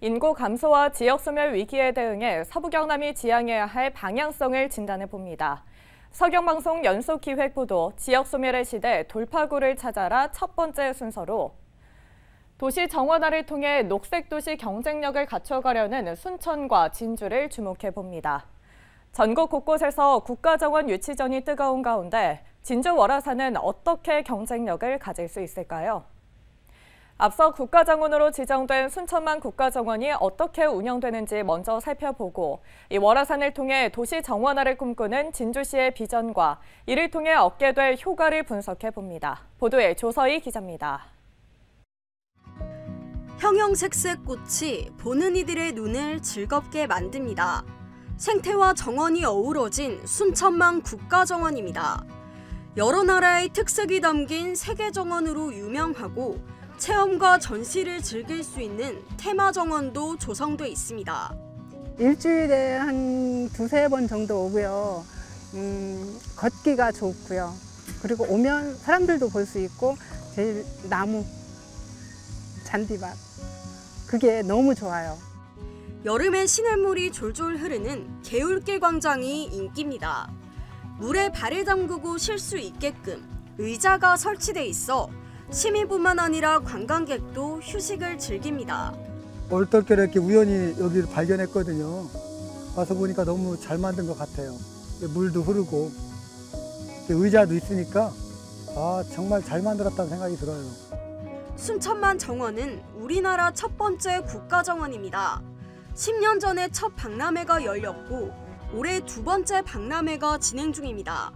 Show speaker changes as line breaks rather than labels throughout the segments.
인구 감소와 지역 소멸 위기에 대응해 서부 경남이 지향해야 할 방향성을 진단해 봅니다. 서경방송 연속기획부도 지역 소멸의 시대 돌파구를 찾아라 첫 번째 순서로 도시 정원화를 통해 녹색도시 경쟁력을 갖춰가려는 순천과 진주를 주목해 봅니다. 전국 곳곳에서 국가정원 유치전이 뜨거운 가운데 진주 월화산은 어떻게 경쟁력을 가질 수 있을까요? 앞서 국가정원으로 지정된 순천만 국가정원이 어떻게 운영되는지 먼저 살펴보고 이 월화산을 통해 도시 정원화를 꿈꾸는 진주시의 비전과 이를 통해 얻게 될 효과를 분석해 봅니다. 보도에 조서희 기자입니다.
형형색색 꽃이 보는 이들의 눈을 즐겁게 만듭니다. 생태와 정원이 어우러진 순천만 국가정원입니다. 여러 나라의 특색이 담긴 세계정원으로 유명하고 체험과 전시를 즐길 수 있는 테마정원도 조성돼 있습니다.
일주일에 한 두세 번 정도 오고요. 걷기가 좋고요. 그리고 오면 사람들도 볼 수 있고 제일 나무, 잔디밭 그게 너무 좋아요.
여름엔 시냇물이 졸졸 흐르는 개울길 광장이 인기입니다. 물에 발을 담그고 쉴 수 있게끔 의자가 설치돼 있어 시민뿐만 아니라 관광객도 휴식을 즐깁니다.
얼떨결에 이렇게 우연히 여기를 발견했거든요. 와서 보니까 너무 잘 만든 것 같아요. 물도 흐르고 의자도 있으니까 정말 잘 만들었다는 생각이 들어요.
순천만 정원은 우리나라 첫 번째 국가정원입니다. 10년 전에 첫 박람회가 열렸고 올해 두 번째 박람회가 진행 중입니다.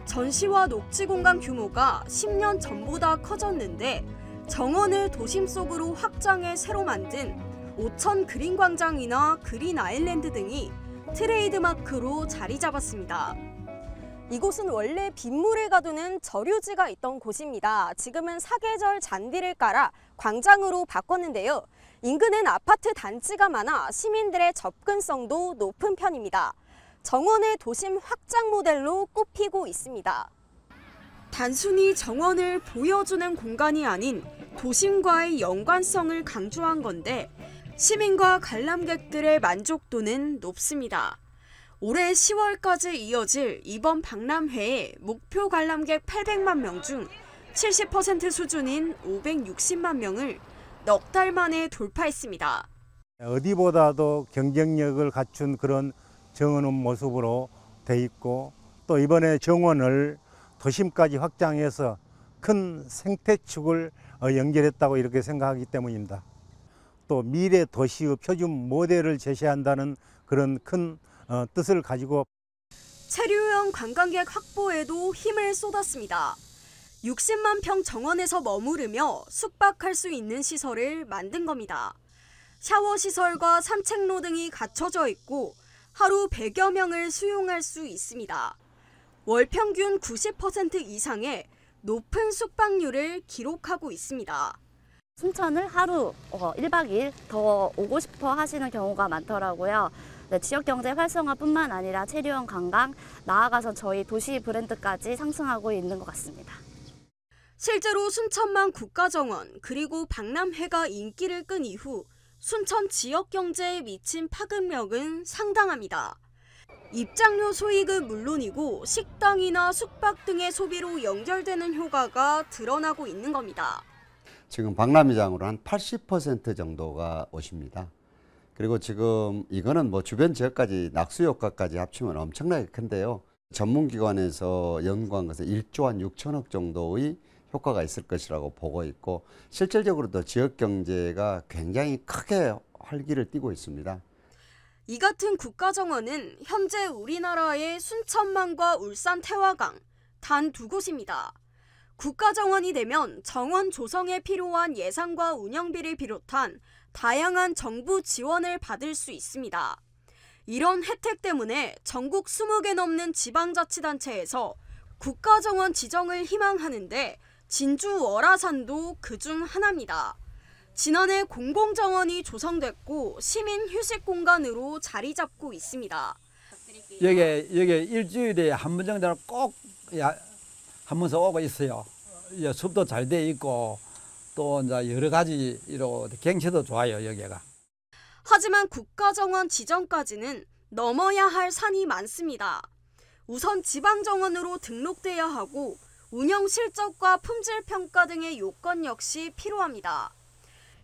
전시와 녹지 공간 규모가 10년 전보다 커졌는데 정원을 도심 속으로 확장해 새로 만든 오천 그린 광장이나 그린 아일랜드 등이 트레이드마크로 자리 잡았습니다. 이곳은 원래 빗물을 가두는 저류지가 있던 곳입니다. 지금은 사계절 잔디를 깔아 광장으로 바꿨는데요. 인근엔 아파트 단지가 많아 시민들의 접근성도 높은 편입니다. 정원의 도심 확장 모델로 꼽히고 있습니다. 단순히 정원을 보여주는 공간이 아닌 도심과의 연관성을 강조한 건데 시민과 관람객들의 만족도는 높습니다. 올해 10월까지 이어질 이번 박람회에 목표 관람객 800만 명 중 70% 수준인 560만 명을 넉 달 만에 돌파했습니다.
어디보다도 경쟁력을 갖춘 그런 정원 모습으로 돼 있고 또 이번에 정원을 도심까지 확장해서 큰 생태축을 연결했다고 이렇게 생각하기 때문입니다. 또 미래 도시의 표준 모델을 제시한다는 그런 큰 뜻을 가지고
체류형 관광객 확보에도 힘을 쏟았습니다. 60만 평 정원에서 머무르며 숙박할 수 있는 시설을 만든 겁니다. 샤워 시설과 산책로 등이 갖춰져 있고 하루 100여 명을 수용할 수 있습니다. 월 평균 90% 이상의 높은 숙박률을 기록하고 있습니다.
순천을 하루 1박 2일 더 오고 싶어 하시는 경우가 많더라고요. 네, 지역경제 활성화뿐만 아니라 체류형 관광, 나아가서 저희 도시 브랜드까지 상승하고 있는 것 같습니다.
실제로 순천만 국가정원 그리고 박람회가 인기를 끈 이후 순천 지역 경제에 미친 파급력은 상당합니다. 입장료 소익은 물론이고 식당이나 숙박 등의 소비로 연결되는 효과가 드러나고 있는 겁니다.
지금 박람회장으로 한 80% 정도가 오십니다. 그리고 지금 이거는 주변 지역까지 낙수 효과까지 합치면 엄청나게 큰데요. 전문기관에서 연구한 것은 1조 한 6천억 정도의 효과가 있을 것이라고 보고 있고 실질적으로도 지역 경제가 굉장히 크게 활기를 띠고 있습니다.
이 같은 국가정원은 현재 우리나라의 순천만과 울산 태화강 단 두 곳입니다. 국가정원이 되면 정원 조성에 필요한 예산과 운영비를 비롯한 다양한 정부 지원을 받을 수 있습니다. 이런 혜택 때문에 전국 20개 넘는 지방자치단체에서 국가정원 지정을 희망하는데 진주 월화산도 그중 하나입니다. 지난해 공공정원이 조성됐고 시민 휴식 공간으로 자리 잡고 있습니다.
여기 일주일에 한 번 정도는 꼭 한 번씩 오고 있어요. 숲도 잘 돼 있고 또 이제 여러 가지로 경치도 좋아요, 여기가.
하지만 국가정원 지정까지는 넘어야 할 산이 많습니다. 우선 지방정원으로 등록돼야 하고 운영 실적과 품질 평가 등의 요건 역시 필요합니다.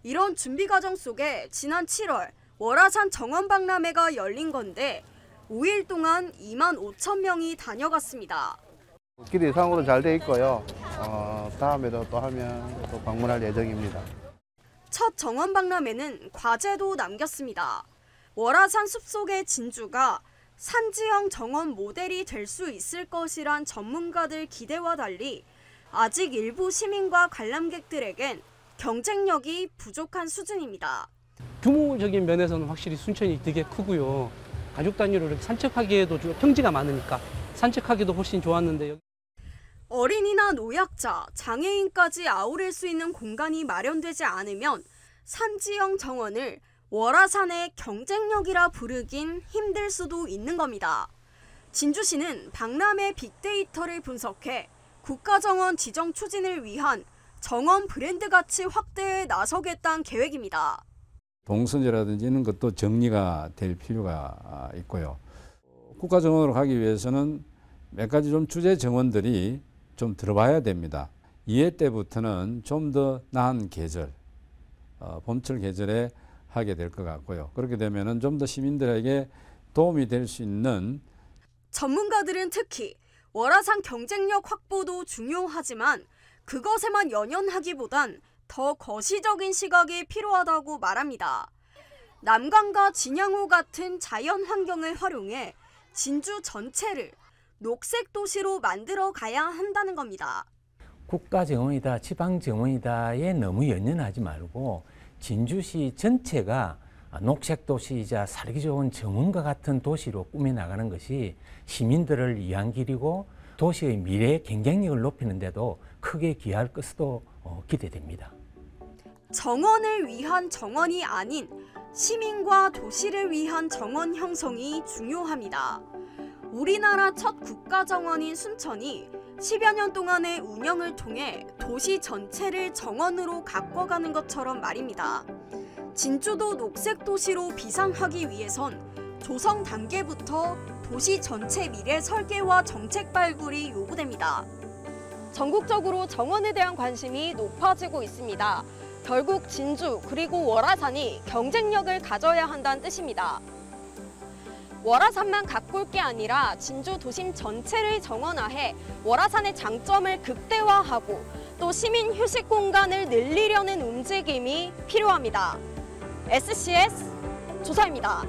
이런 준비 과정 속에 지난 7월 월화산 정원박람회가 열린 건데 5일 동안 2만 5천 명이 다녀갔습니다.
길 이상으로 잘 돼 있고요. 다음에도 또 하면 또 방문할 예정입니다.
첫 정원박람회는 과제도 남겼습니다. 월화산 숲속의 진주가 산지형 정원 모델이 될 수 있을 것이란 전문가들 기대와 달리 아직 일부 시민과 관람객들에겐 경쟁력이 부족한 수준입니다.
규모적인 면에서는 확실히 순천이 되게 크고요. 가족 단위로 이렇게 산책하기에도 평지가 많으니까 산책하기도 훨씬 좋았는데
어린이나 노약자, 장애인까지 아우를 수 있는 공간이 마련되지 않으면 산지형 정원을 월화산의 경쟁력이라 부르긴 힘들 수도 있는 겁니다. 진주시는 박람회 빅데이터를 분석해 국가정원 지정 추진을 위한 정원 브랜드 가치 확대에 나서겠다는 계획입니다.
동선제라든지 이런 것도 정리가 될 필요가 있고요. 국가정원으로 가기 위해서는 몇 가지 좀 주제 정원들이 좀 들어봐야 됩니다. 2회 때부터는 좀 더 나은 계절, 봄철 계절에 하게 될 것 같고요. 그렇게 되면은 좀 더 시민들에게 도움이 될 수 있는
전문가들은 특히 월화산 경쟁력 확보도 중요하지만 그것에만 연연하기보단 더 거시적인 시각이 필요하다고 말합니다. 남강과 진양호 같은 자연 환경을 활용해 진주 전체를 녹색 도시로 만들어 가야 한다는 겁니다.
국가정원이다, 지방정원이다에 너무 연연하지 말고 진주시 전체가 녹색도시이자 살기 좋은 정원과 같은 도시로 꾸며나가는 것이 시민들을 위한 길이고 도시의 미래 경쟁력을 높이는 데도 크게 기여할 것으로 기대됩니다.
정원을 위한 정원이 아닌 시민과 도시를 위한 정원 형성이 중요합니다. 우리나라 첫 국가정원인 순천이 10여 년 동안의 운영을 통해 도시 전체를 정원으로 가꿔가는 것처럼 말입니다. 진주도 녹색 도시로 비상하기 위해선 조성 단계부터 도시 전체 미래 설계와 정책 발굴이 요구됩니다.
전국적으로 정원에 대한 관심이 높아지고 있습니다. 결국 진주 그리고 월화산이 경쟁력을 가져야 한다는 뜻입니다. 월화산만 가꿀 게 아니라 진주 도심 전체를 정원화해 월화산의 장점을 극대화하고 또 시민 휴식 공간을 늘리려는 움직임이 필요합니다. SCS 조사입니다.